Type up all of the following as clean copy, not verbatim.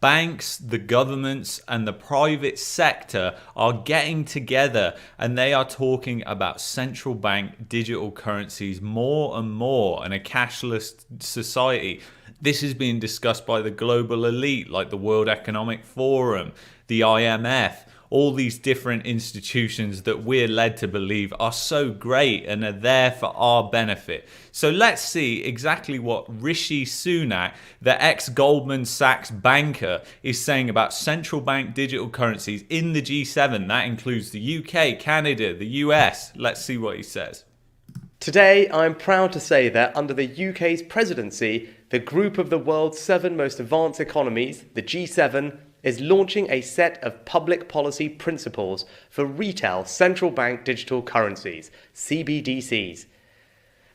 banks, the governments, and the private sector are getting together and they are talking about central bank digital currencies more and more and a cashless society. This is being discussed by the global elite like the World Economic Forum, the IMF, all these different institutions that we're led to believe are so great and are there for our benefit. So let's see exactly what Rishi Sunak, the ex-Goldman Sachs banker, is saying about central bank digital currencies in the G7. That includes the UK, Canada, the US. Let's see what he says. Today, I'm proud to say that under the UK's presidency, the group of the world's 7 most advanced economies, the G7, is launching a set of public policy principles for retail central bank digital currencies, CBDCs.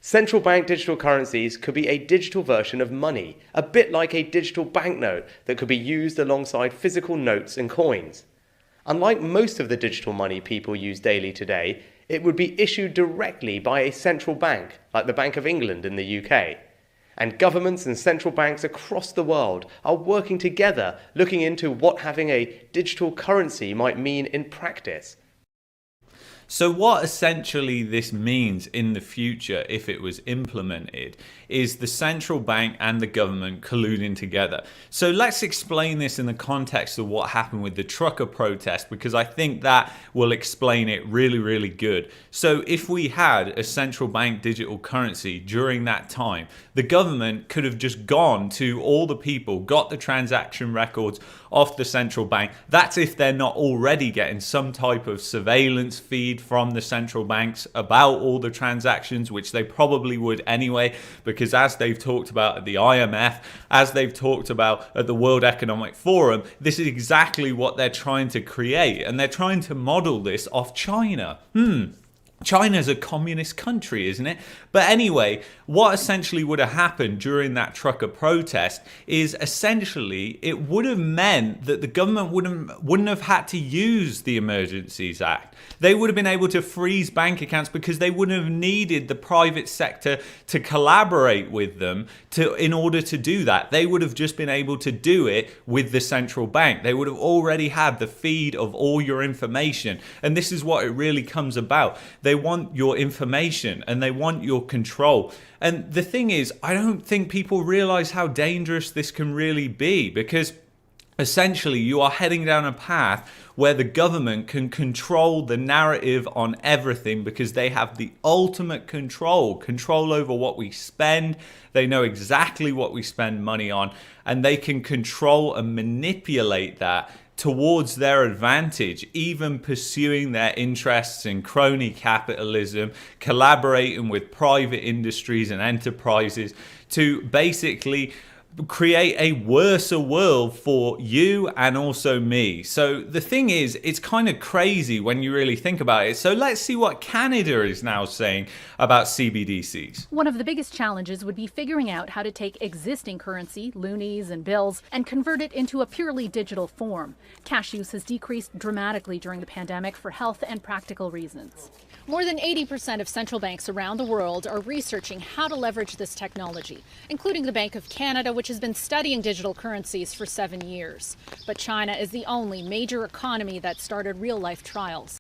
Central bank digital currencies could be a digital version of money, a bit like a digital banknote that could be used alongside physical notes and coins. Unlike most of the digital money people use daily today, it would be issued directly by a central bank, like the Bank of England in the UK. And governments and central banks across the world are working together, looking into what having a digital currency might mean in practice. So what essentially this means in the future, if it was implemented, is the central bank and the government colluding together. So let's explain this in the context of what happened with the trucker protest, because I think that will explain it really, really good. So if we had a central bank digital currency during that time, the government could have just gone to all the people, got the transaction records off the central bank. That's if they're not already getting some type of surveillance feed from the central banks about all the transactions, which they probably would anyway, because as they've talked about at the IMF, as they've talked about at the World Economic Forum, this is exactly what they're trying to create, and they're trying to model this off China. China's a communist country, isn't it? But anyway, what essentially would have happened during that trucker protest is essentially it would have meant that the government wouldn't have had to use the Emergencies Act. They would have been able to freeze bank accounts because they wouldn't have needed the private sector to collaborate with them in order to do that. They would have just been able to do it with the central bank. They would have already had the feed of all your information. And this is what it really comes about. They want your information and they want your control. And the thing is, I don't think people realize how dangerous this can really be, because essentially you are heading down a path where the government can control the narrative on everything, because they have the ultimate control over what we spend. They know exactly what we spend money on, and they can control and manipulate that towards their advantage, even pursuing their interests in crony capitalism, collaborating with private industries and enterprises to basically create a worse world for you and also me. So the thing is, it's kind of crazy when you really think about it. So let's see what Canada is now saying about CBDCs. One of the biggest challenges would be figuring out how to take existing currency, loonies and bills, and convert it into a purely digital form. Cash use has decreased dramatically during the pandemic for health and practical reasons. More than 80% of central banks around the world are researching how to leverage this technology, including the Bank of Canada, which has been studying digital currencies for 7 years. But China is the only major economy that started real-life trials.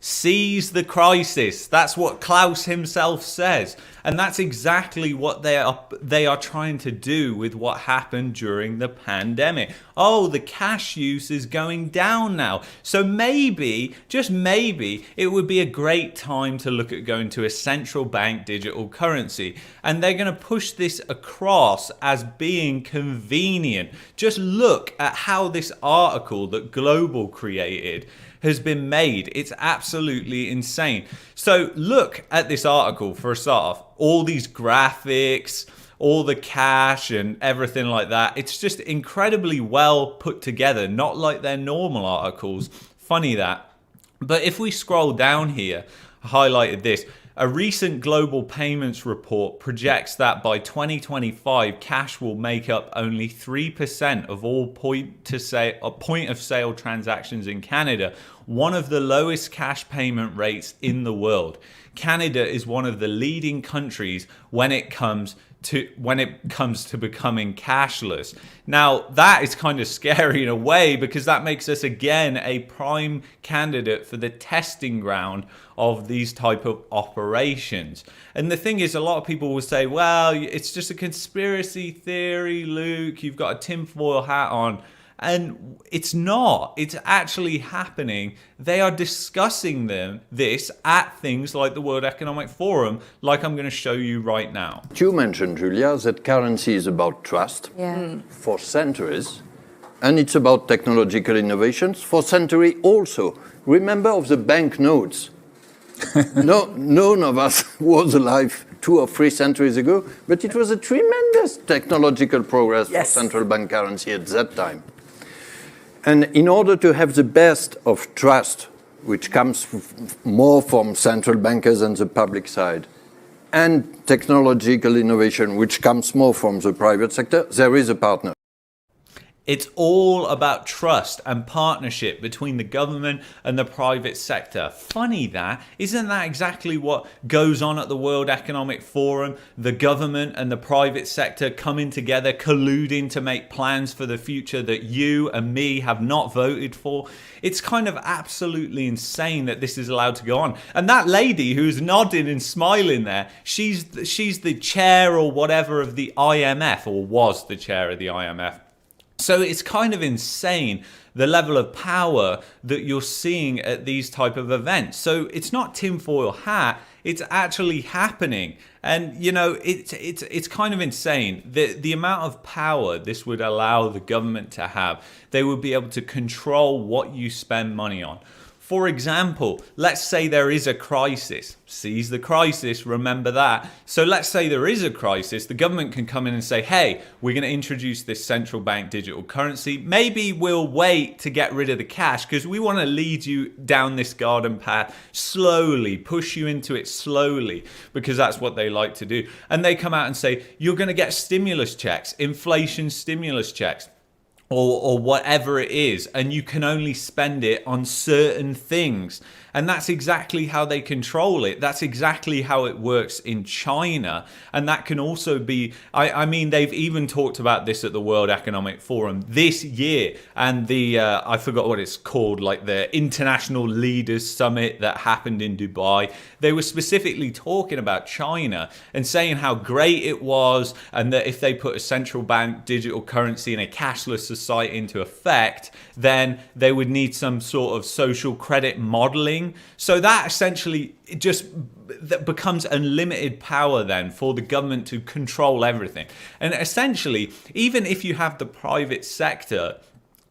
Seize the crisis. That's what Klaus himself says. And that's exactly what they are trying to do with what happened during the pandemic. Oh, the cash use is going down now. So maybe, just maybe, it would be a great time to look at going to a central bank digital currency. And they're going to push this across as being convenient. Just look at how this article that Global created has been made. It's absolutely insane. So look at this article for a start off. All these graphics, all the cash and everything like that. It's just incredibly well put together, not like their normal articles. Funny that. But if we scroll down here, I highlighted this. A recent global payments report projects that by 2025, cash will make up only 3% of all point of sale transactions in Canada, one of the lowest cash payment rates in the world. Canada is one of the leading countries when it comes when it comes to becoming cashless. Now, that is kind of scary in a way, because that makes us again a prime candidate for the testing ground of these type of operations. And the thing is, a lot of people will say, well, it's just a conspiracy theory, Luke, you've got a tinfoil hat on. And it's not. It's actually happening. They are discussing this at things like the World Economic Forum, like I'm going to show you right now. You mentioned, Julia, that currency is about trust for centuries, and it's about technological innovations for centuries also. Remember of the banknotes. None of us was alive 2 or 3 centuries ago, but it was a tremendous technological progress for central bank currency at that time. And in order to have the best of trust, which comes more from central bankers and the public side, and technological innovation, which comes more from the private sector, there is a partner. It's all about trust and partnership between the government and the private sector. Funny that. Isn't that exactly what goes on at the World Economic Forum? The government and the private sector coming together, colluding to make plans for the future that you and me have not voted for. It's kind of absolutely insane that this is allowed to go on. And that lady who's nodding and smiling there, she's the chair or whatever of the IMF, or was the chair of the IMF. So it's kind of insane, the level of power that you're seeing at these type of events. So it's not tinfoil hat, it's actually happening. And, you know, it's kind of insane. The amount of power this would allow the government to have. They would be able to control what you spend money on. For example, let's say there is a crisis. Seize the crisis, remember that. So let's say there is a crisis. The government can come in and say, hey, we're going to introduce this central bank digital currency. Maybe we'll wait to get rid of the cash because we want to lead you down this garden path slowly, push you into it slowly, because that's what they like to do. And they come out and say, you're going to get stimulus checks, inflation stimulus checks. Or whatever it is, and you can only spend it on certain things. And that's exactly how they control it. That's exactly how it works in China. And that can also be, I mean, they've even talked about this at the World Economic Forum this year. And the, I forgot what it's called, like the International Leaders Summit that happened in Dubai. They were specifically talking about China and saying how great it was, and that if they put a central bank digital currency and a cashless society into effect, then they would need some sort of social credit modeling. So that essentially that becomes unlimited power then for the government to control everything. And essentially, even if you have the private sector,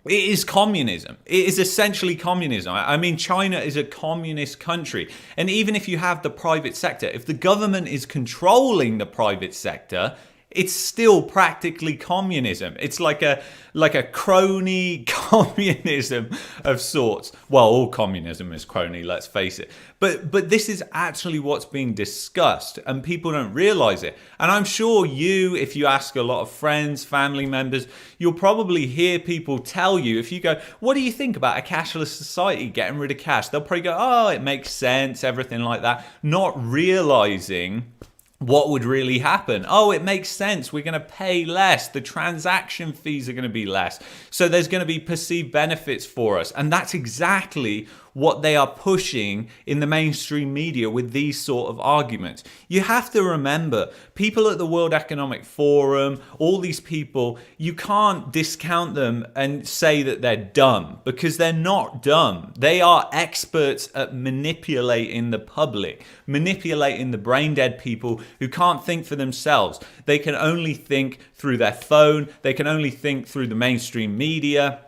it is communism. It is essentially communism. I mean, China is a communist country. And even if you have the private sector, if the government is controlling the private sector, it's still practically communism. It's like a crony communism of sorts. Well, all communism is crony, let's face it. But this is actually what's being discussed, and people don't realize it. And I'm sure you, if you ask a lot of friends, family members, you'll probably hear people tell you, if you go, what do you think about a cashless society, getting rid of cash? They'll probably go, oh, it makes sense, everything like that, not realizing what would really happen. Oh, it makes sense. We're going to pay less. The transaction fees are going to be less. So there's going to be perceived benefits for us. And that's exactly what they are pushing in the mainstream media with these sort of arguments. You have to remember, people at the World Economic Forum, all these people, you can't discount them and say that they're dumb, because they're not dumb. They are experts at manipulating the public, manipulating the brain-dead people who can't think for themselves. They can only think through their phone. They can only think through the mainstream media.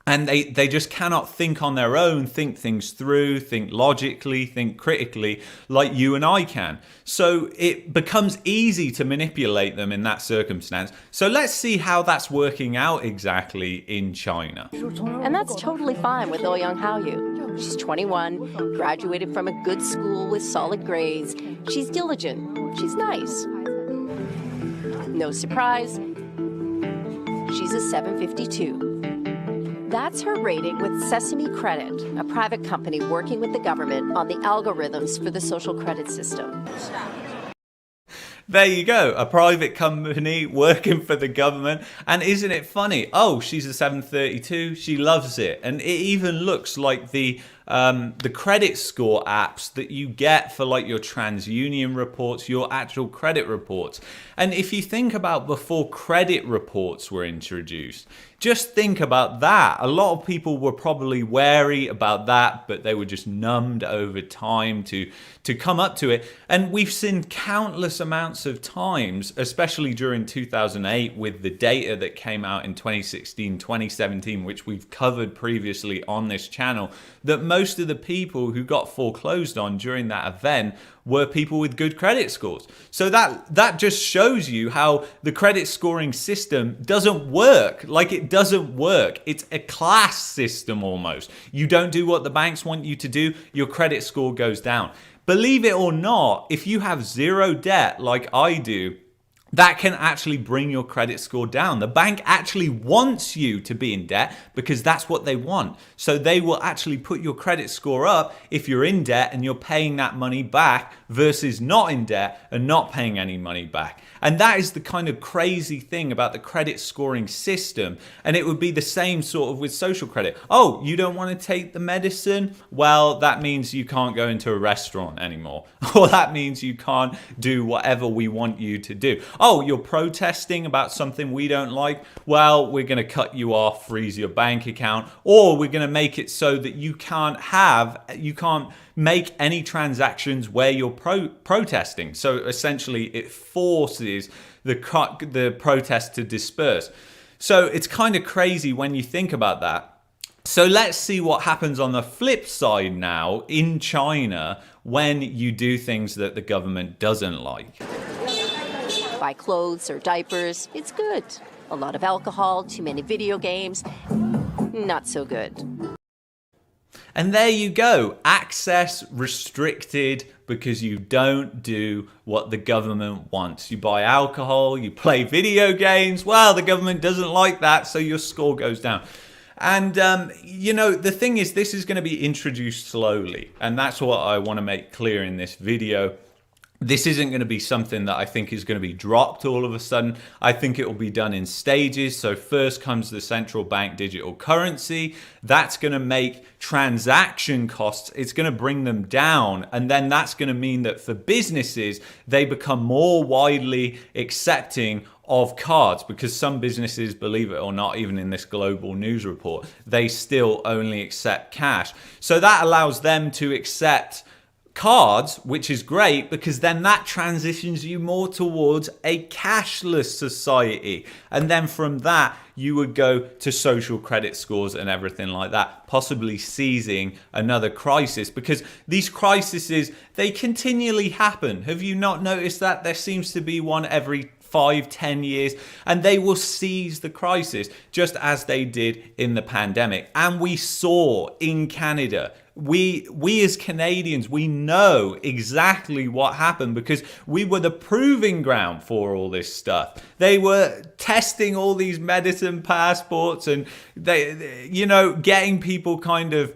And they just cannot think on their own, think things through, think logically, think critically like you and I can. So it becomes easy to manipulate them in that circumstance. So let's see how that's working out exactly in China. And that's totally fine with Ouyang Haoyu. She's 21, graduated from a good school with solid grades. She's diligent. She's nice. No surprise, she's a 752. That's her rating with Sesame Credit, a private company working with the government on the algorithms for the social credit system. There you go, a private company working for the government. And isn't it funny? Oh, she's a 732, she loves it. And it even looks like the credit score apps that you get for like your TransUnion reports, your actual credit reports. And if you think about before credit reports were introduced, just think about that. A lot of people were probably wary about that, but they were just numbed over time to come up to it. And we've seen countless amounts of times, especially during 2008 with the data that came out in 2016, 2017, which we've covered previously on this channel, that most of the people who got foreclosed on during that event were people with good credit scores. So that just shows you how the credit scoring system doesn't work. Like, it doesn't work. It's a class system almost. You don't do what the banks want you to do, your credit score goes down. Believe it or not, if you have zero debt like I do, that can actually bring your credit score down. The bank actually wants you to be in debt because that's what they want. So they will actually put your credit score up if you're in debt and you're paying that money back versus not in debt and not paying any money back. And that is the kind of crazy thing about the credit scoring system. And it would be the same sort of with social credit. Oh, you don't want to take the medicine? Well, that means you can't go into a restaurant anymore. Or that means you can't do whatever we want you to do. Oh, you're protesting about something we don't like? Well, we're going to cut you off, freeze your bank account, or we're going to make it so that you can't make any transactions where you're protesting. So essentially it forces the protest to disperse. So it's kind of crazy when you think about that. So let's see what happens on the flip side now in China when you do things that the government doesn't like. Buy clothes or diapers, it's good. A lot of alcohol, too many video games, not so good. And there you go, access restricted because you don't do what the government wants. You buy alcohol, you play video games, well, the government doesn't like that, so your score goes down. And, the thing is, this is going to be introduced slowly, and that's what I want to make clear in this video. This isn't going to be something that I think is going to be dropped all of a sudden. I think it will be done in stages. So first comes the central bank digital currency. That's going to make transaction costs, it's going to bring them down. And then that's going to mean that for businesses, they become more widely accepting of cards, because some businesses, believe it or not, even in this global news report, they still only accept cash. So that allows them to accept cards, which is great, because then that transitions you more towards a cashless society. And then from that, you would go to social credit scores and everything like that, possibly seizing another crisis, because these crises, they continually happen. Have you not noticed that? There seems to be one every 5-10 years, and they will seize the crisis just as they did in the pandemic. And we saw in Canada, we as Canadians, we know exactly what happened because we were the proving ground for all this stuff. They were testing all these medicine passports and they getting people kind of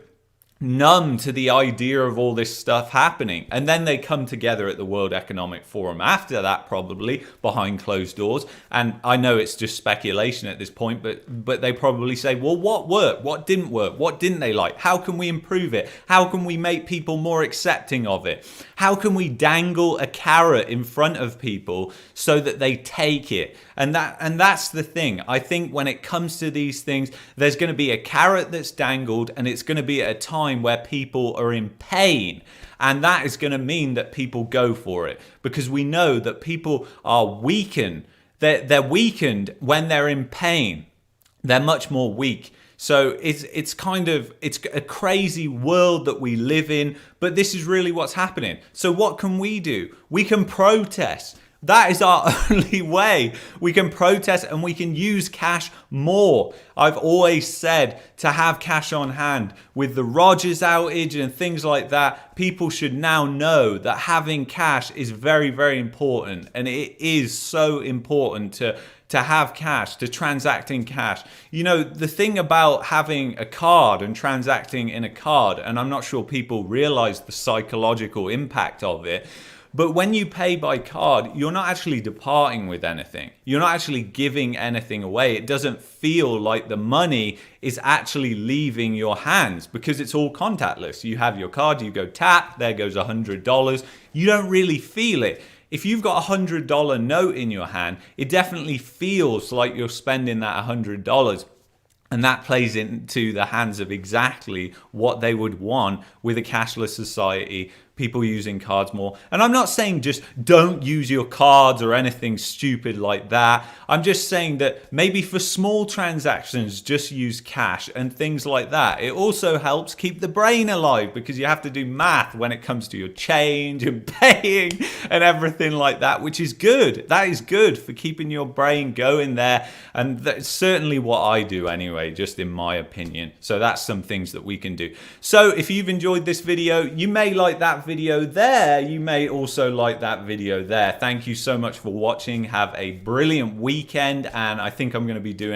numb to the idea of all this stuff happening. And then they come together at the World Economic Forum after that, probably behind closed doors. And I know it's just speculation at this point, but they probably say, well, what worked? What didn't work? What didn't they like? How can we improve it? How can we make people more accepting of it? How can we dangle a carrot in front of people so that they take it? And that's the thing. I think when it comes to these things, there's going to be a carrot that's dangled, and it's going to be at a time where people are in pain. And that is going to mean that people go for it, because we know that people are weakened. They're weakened when they're in pain. They're much more weak. So it's a crazy world that we live in, but this is really what's happening. So what can we do? We can protest. That is our only way. We can protest and we can use cash more. I've always said to have cash on hand. With the Rogers outage and things like that, people should now know that having cash is very, very important. And it is so important to have cash, to transact in cash. The thing about having a card and transacting in a card, and I'm not sure people realize the psychological impact of it, But when you pay by card, you're not actually departing with anything. You're not actually giving anything away. It doesn't feel like the money is actually leaving your hands because it's all contactless. You have your card, you go tap, there goes $100. You don't really feel it. If you've got a $100 note in your hand, it definitely feels like you're spending that $100. And that plays into the hands of exactly what they would want with a cashless society, people using cards more. And I'm not saying just don't use your cards or anything stupid like that. I'm just saying that maybe for small transactions, just use cash and things like that. It also helps keep the brain alive because you have to do math when it comes to your change and paying and everything like that, which is good. That is good for keeping your brain going there. And that's certainly what I do anyway, just in my opinion. So that's some things that we can do. So if you've enjoyed this video, you may like that video there. You may also like that video there. Thank you so much for watching. Have a brilliant weekend, and I think I'm going to be doing